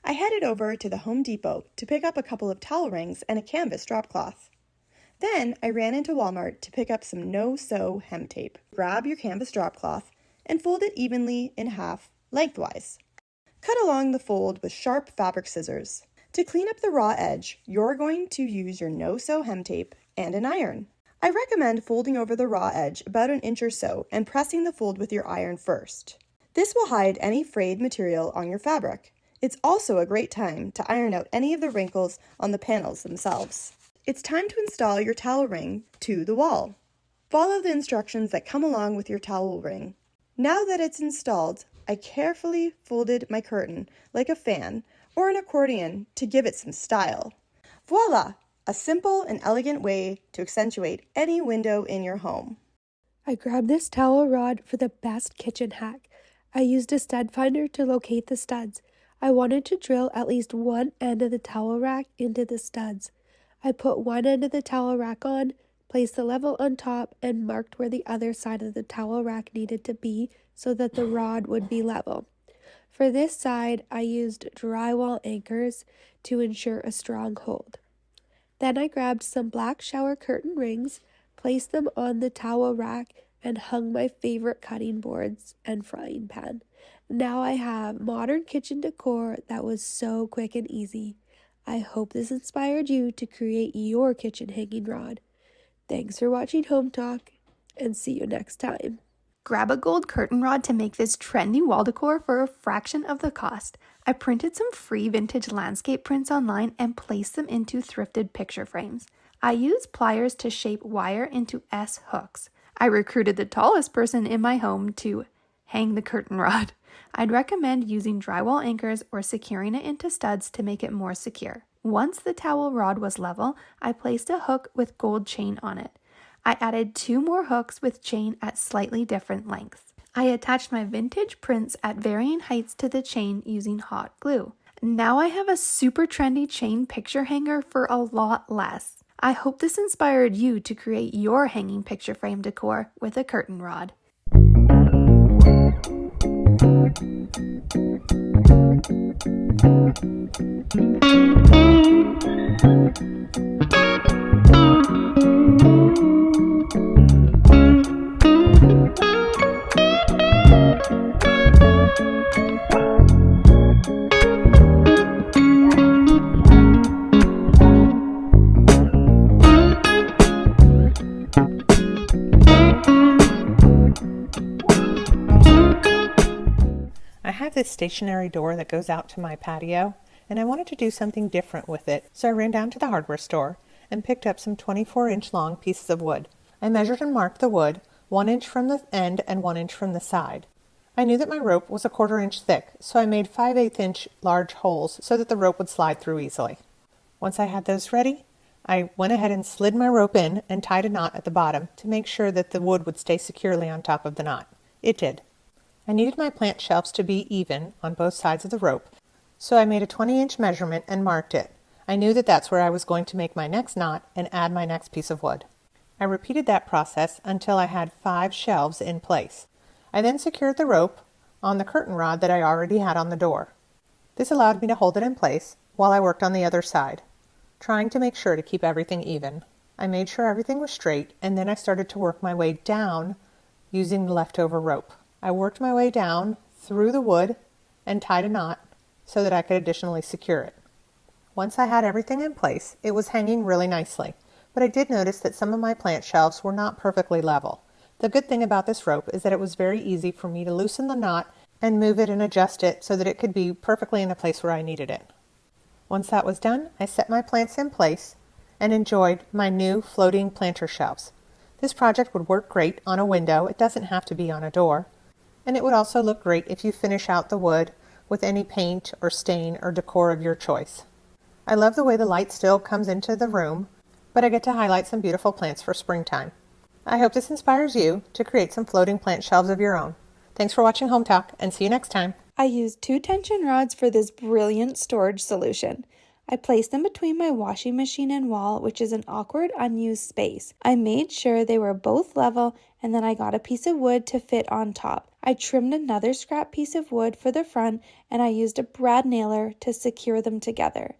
I headed over to the Home Depot to pick up a couple of towel rings and a canvas drop cloth. Then I ran into Walmart to pick up some no-sew hem tape. Grab your canvas drop cloth and fold it evenly in half lengthwise. Cut along the fold with sharp fabric scissors. To clean up the raw edge, you're going to use your no-sew hem tape and an iron. I recommend folding over the raw edge about an inch or so and pressing the fold with your iron first. This will hide any frayed material on your fabric. It's also a great time to iron out any of the wrinkles on the panels themselves. It's time to install your towel ring to the wall. Follow the instructions that come along with your towel ring. Now that it's installed, I carefully folded my curtain like a fan or an accordion to give it some style. Voila! A simple and elegant way to accentuate any window in your home. I grabbed this towel rod for the best kitchen hack. I used a stud finder to locate the studs. I wanted to drill at least one end of the towel rack into the studs. I put one end of the towel rack on, placed the level on top, and marked where the other side of the towel rack needed to be so that the rod would be level. For this side, I used drywall anchors to ensure a strong hold. Then I grabbed some black shower curtain rings, placed them on the towel rack, and hung my favorite cutting boards and frying pan. Now I have modern kitchen decor that was so quick and easy. I hope this inspired you to create your kitchen hanging rod. Thanks for watching Home Talk, and see you next time. Grab a gold curtain rod to make this trendy wall decor for a fraction of the cost. I printed some free vintage landscape prints online and placed them into thrifted picture frames. I used pliers to shape wire into S hooks. I recruited the tallest person in my home to hang the curtain rod. I'd recommend using drywall anchors or securing it into studs to make it more secure. Once the towel rod was level, I placed a hook with gold chain on it. I added 2 more hooks with chain at slightly different lengths. I attached my vintage prints at varying heights to the chain using hot glue. Now I have a super trendy chain picture hanger for a lot less. I hope this inspired you to create your hanging picture frame decor with a curtain rod. I have this stationary door that goes out to my patio, and I wanted to do something different with it, so I ran down to the hardware store and picked up some 24-inch long pieces of wood. I measured and marked the wood 1 inch from the end and 1 inch from the side. I knew that my rope was 1/4 inch thick, so I made 5/8 inch large holes so that the rope would slide through easily. Once I had those ready, I went ahead and slid my rope in and tied a knot at the bottom to make sure that the wood would stay securely on top of the knot. It did. I needed my plant shelves to be even on both sides of the rope, so I made a 20-inch measurement and marked it. I knew that that's where I was going to make my next knot and add my next piece of wood. I repeated that process until I had 5 shelves in place. I then secured the rope on the curtain rod that I already had on the door. This allowed me to hold it in place while I worked on the other side, trying to make sure to keep everything even. I made sure everything was straight, and then I started to work my way down using the leftover rope. I worked my way down through the wood and tied a knot so that I could additionally secure it. Once I had everything in place, it was hanging really nicely, but I did notice that some of my plant shelves were not perfectly level. The good thing about this rope is that it was very easy for me to loosen the knot and move it and adjust it so that it could be perfectly in the place where I needed it. Once that was done, I set my plants in place and enjoyed my new floating planter shelves. This project would work great on a window. It doesn't have to be on a door. And it would also look great if you finish out the wood with any paint or stain or decor of your choice. I love the way the light still comes into the room, but I get to highlight some beautiful plants for springtime. I hope this inspires you to create some floating plant shelves of your own. Thanks for watching Home Talk, and see you next time. I used 2 tension rods for this brilliant storage solution. I placed them between my washing machine and wall, which is an awkward, unused space. I made sure they were both level, and then I got a piece of wood to fit on top. I trimmed another scrap piece of wood for the front, and I used a brad nailer to secure them together.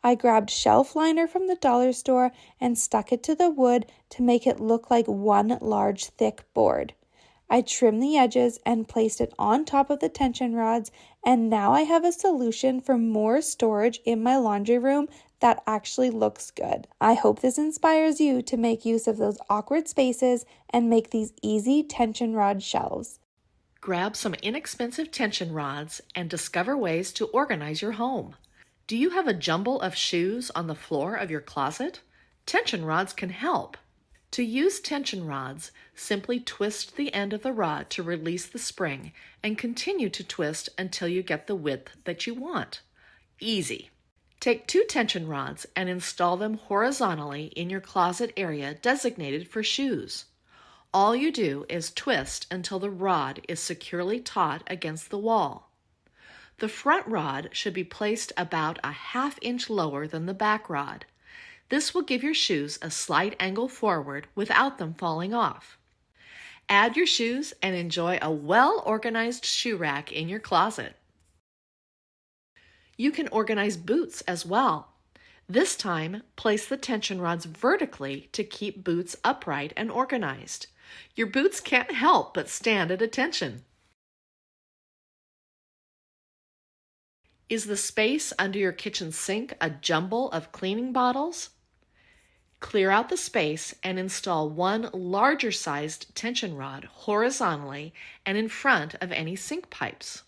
I grabbed shelf liner from the dollar store and stuck it to the wood to make it look like one large thick board. I trimmed the edges and placed it on top of the tension rods, and now I have a solution for more storage in my laundry room that actually looks good. I hope this inspires you to make use of those awkward spaces and make these easy tension rod shelves. Grab some inexpensive tension rods and discover ways to organize your home. Do you have a jumble of shoes on the floor of your closet? Tension rods can help. To use tension rods, simply twist the end of the rod to release the spring and continue to twist until you get the width that you want. Easy. Take 2 tension rods and install them horizontally in your closet area designated for shoes. All you do is twist until the rod is securely taut against the wall. The front rod should be placed about a ½ inch lower than the back rod. This will give your shoes a slight angle forward without them falling off. Add your shoes and enjoy a well-organized shoe rack in your closet. You can organize boots as well. This time, place the tension rods vertically to keep boots upright and organized. Your boots can't help but stand at attention. Is the space under your kitchen sink a jumble of cleaning bottles? Clear out the space and install one larger sized tension rod horizontally and in front of any sink pipes.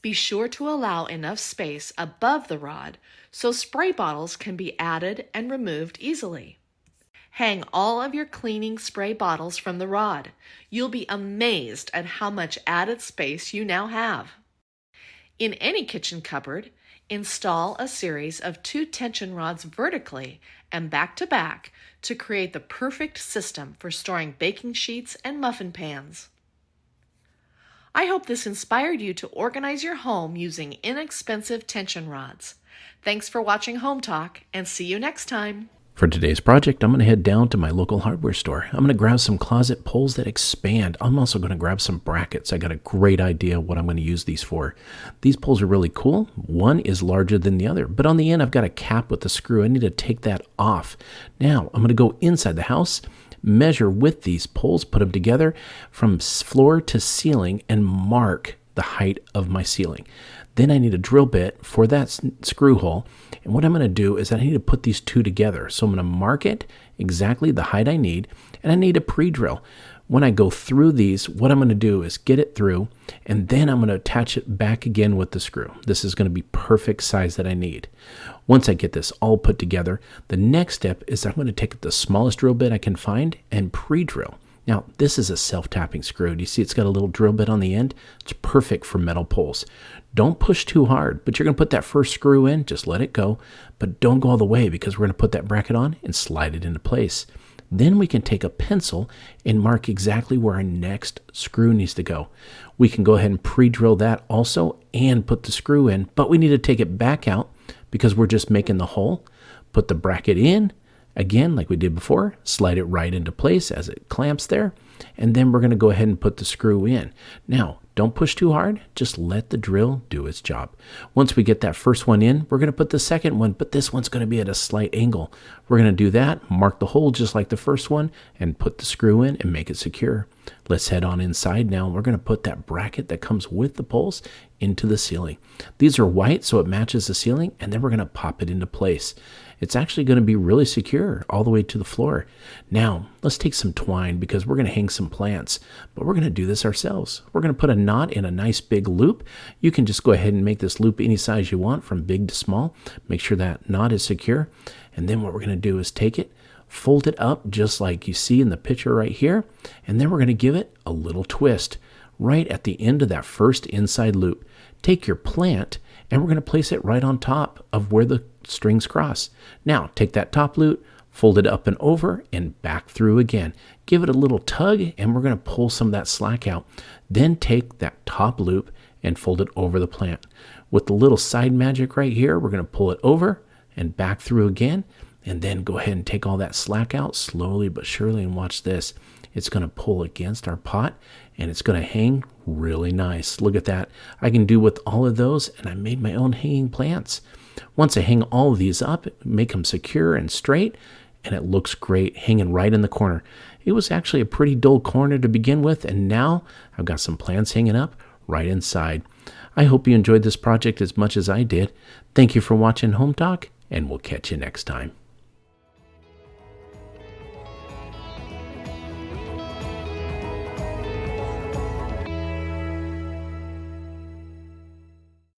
Be sure to allow enough space above the rod so spray bottles can be added and removed easily. Hang all of your cleaning spray bottles from the rod. You'll be amazed at how much added space you now have. In any kitchen cupboard, install a series of 2 tension rods vertically and back to back to create the perfect system for storing baking sheets and muffin pans. I hope this inspired you to organize your home using inexpensive tension rods. Thanks for watching Home Talk, and see you next time. For today's project, I'm going to head down to my local hardware store. I'm going to grab some closet poles that expand. I'm also going to grab some brackets. I got a great idea what I'm going to use these for. These poles are really cool. One is larger than the other, but on the end I've got a cap with a screw. I need to take that off. Now I'm going to go inside the house, measure with these poles, put them together from floor to ceiling, and mark the height of my ceiling. Then I need a drill bit for that screw hole. And what I'm going to do is I need to put these two together. So I'm going to mark it exactly the height I need, and I need a pre-drill. When I go through these, what I'm going to do is get it through, and then I'm going to attach it back again with the screw. This is going to be perfect size that I need. Once I get this all put together, the next step is I'm going to take the smallest drill bit I can find and pre-drill. Now, this is a self-tapping screw. Do you see it's got a little drill bit on the end? It's perfect for metal poles. Don't push too hard, but you're going to put that first screw in, just let it go, but don't go all the way because we're going to put that bracket on and slide it into place. Then we can take a pencil and mark exactly where our next screw needs to go. We can go ahead and pre-drill that also and put the screw in, but we need to take it back out because we're just making the hole. Put the bracket in, again, like we did before, slide it right into place as it clamps there, and then we're going to go ahead and put the screw in. Now, don't push too hard, just let the drill do its job. Once we get that first one in, we're going to put the second one, but this one's going to be at a slight angle. We're going to do that, mark the hole just like the first one, and put the screw in and make it secure. Let's head on inside now. We're going to put that bracket that comes with the poles into the ceiling. These are white, so it matches the ceiling, and then we're going to pop it into place. It's actually going to be really secure all the way to the floor. Now, let's take some twine because we're going to hang some plants, but we're going to do this ourselves. We're going to put a knot in a nice big loop. You can just go ahead and make this loop any size you want, from big to small. Make sure that knot is secure. And then what we're going to do is take it, fold it up just like you see in the picture right here, and then we're going to give it a little twist right at the end of that first inside loop. Take your plant and we're going to place it right on top of where the strings cross. Now take that top loop, fold it up and over and back through again. Give it a little tug and we're going to pull some of that slack out. Then take that top loop and fold it over the plant. With the little side magic right here, we're going to pull it over and back through again, and then go ahead and take all that slack out slowly but surely, and watch this. It's going to pull against our pot, and it's going to hang really nice. Look at that. I can do with all of those, and I made my own hanging plants. Once I hang all of these up, make them secure and straight, and it looks great hanging right in the corner. It was actually a pretty dull corner to begin with, and now I've got some plants hanging up right inside. I hope you enjoyed this project as much as I did. Thank you for watching Home Talk, and we'll catch you next time.